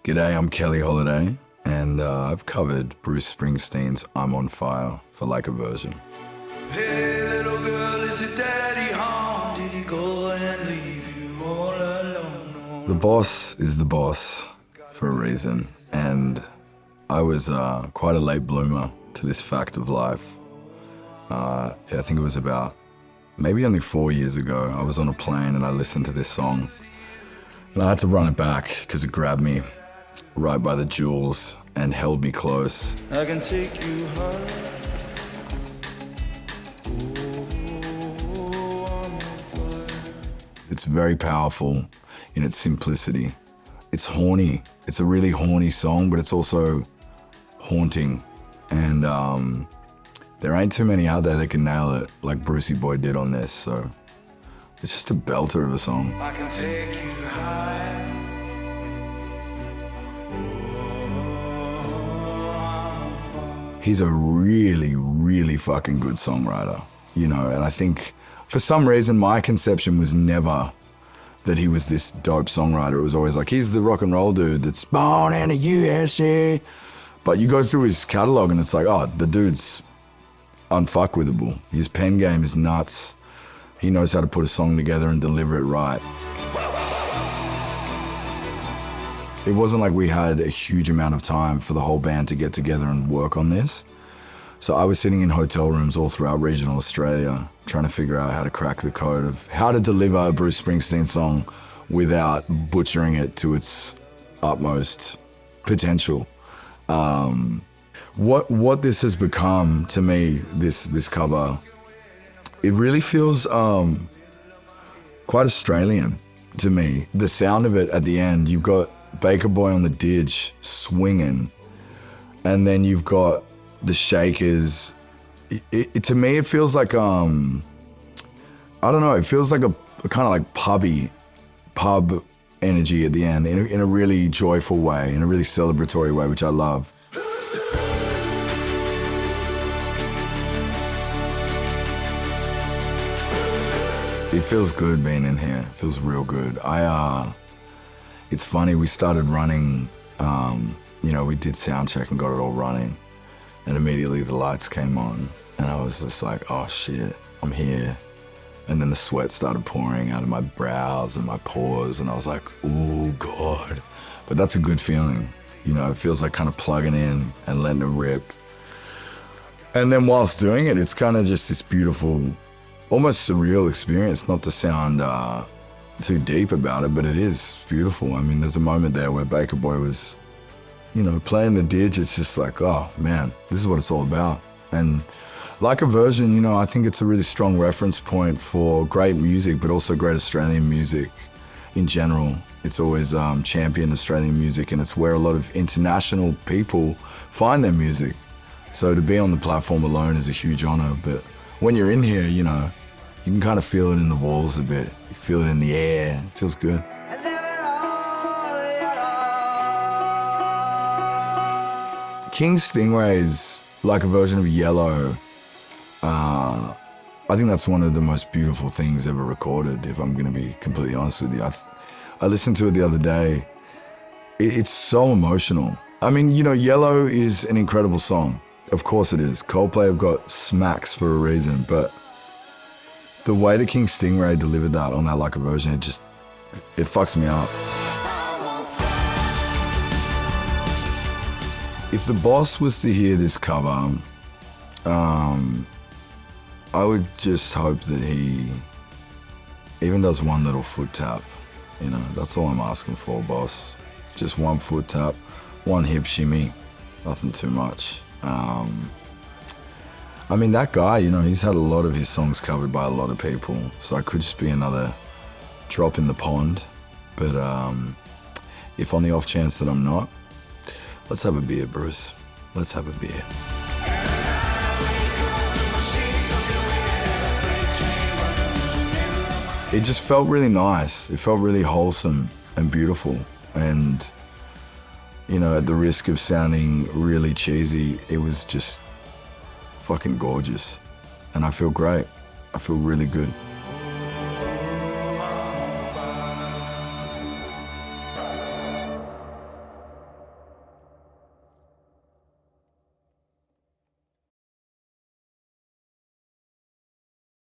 G'day, I'm Keli Holiday, and I've covered Bruce Springsteen's I'm on Fire for Like a Version. Hey little girl, is your daddy home? Did he go and leave you all alone? The boss is the boss for a reason, and I was quite a late bloomer to this fact of life. I think it was about maybe only 4 years ago. I was on a plane and I listened to this song, and I had to run it back because it grabbed me right by the jewels and held me close. I can take you home. It's very powerful in its simplicity. It's horny. It's a really horny song, but it's also haunting. And there ain't too many out there that can nail it like Brucey Boy did on this, so it's just a belter of a song. I can take you high. He's a really, really fucking good songwriter, you know, and I think for some reason my conception was never that he was this dope songwriter. It was always like, he's the rock and roll dude that's born in the USA. But you go through his catalog and it's like, oh, the dude's unfuckwithable. His pen game is nuts. He knows how to put a song together and deliver it right. It wasn't like we had a huge amount of time for the whole band to get together and work on this. So I was sitting in hotel rooms all throughout regional Australia trying to figure out how to crack the code of how to deliver a Bruce Springsteen song without butchering it to its utmost potential. What this has become to me, this cover, it really feels quite Australian to me. The sound of it at the end, you've got Baker Boy on the didge swinging, and then you've got the Shakers. To me, it feels like I don't know. It feels like a kind of like pub energy at the end in a really joyful way, in a really celebratory way, which I love. It feels good being in here. It feels real good. It's funny, we started running, we did sound check and got it all running, and immediately the lights came on, and I was just like, oh shit, I'm here. And then the sweat started pouring out of my brows and my pores, and I was like, oh God. But that's a good feeling. You know, it feels like kind of plugging in and letting it rip. And then whilst doing it, it's kind of just this beautiful, almost surreal experience, not to sound too deep about it, but it is beautiful. I mean, there's a moment there where Baker Boy was, playing the didge. It's just like, oh man, this is what it's all about. And Like a Version, I think it's a really strong reference point for great music, but also great Australian music in general. It's always championed Australian music, and it's where a lot of international people find their music. So to be on the platform alone is a huge honor, but when you're in here, you can kind of feel it in the walls a bit. You feel it in the air. It feels good. King Stingray's Like a Version of Yellow, I think that's one of the most beautiful things ever recorded, if I'm going to be completely honest with you. I listened to it the other day. It's so emotional. I mean, Yellow is an incredible song. Of course it is. Coldplay have got smacks for a reason, but the way that King Stingray delivered that on that Like a Version, it fucks me up. If the boss was to hear this cover, I would just hope that he even does one little foot tap. That's all I'm asking for, boss. Just one foot tap, one hip shimmy, nothing too much. I mean, that guy, he's had a lot of his songs covered by a lot of people, so I could just be another drop in the pond. But if on the off chance that I'm not, let's have a beer, Bruce. Let's have a beer. It just felt really nice. It felt really wholesome and beautiful. And, at the risk of sounding really cheesy, it was just fucking gorgeous. And I feel great. I feel really good.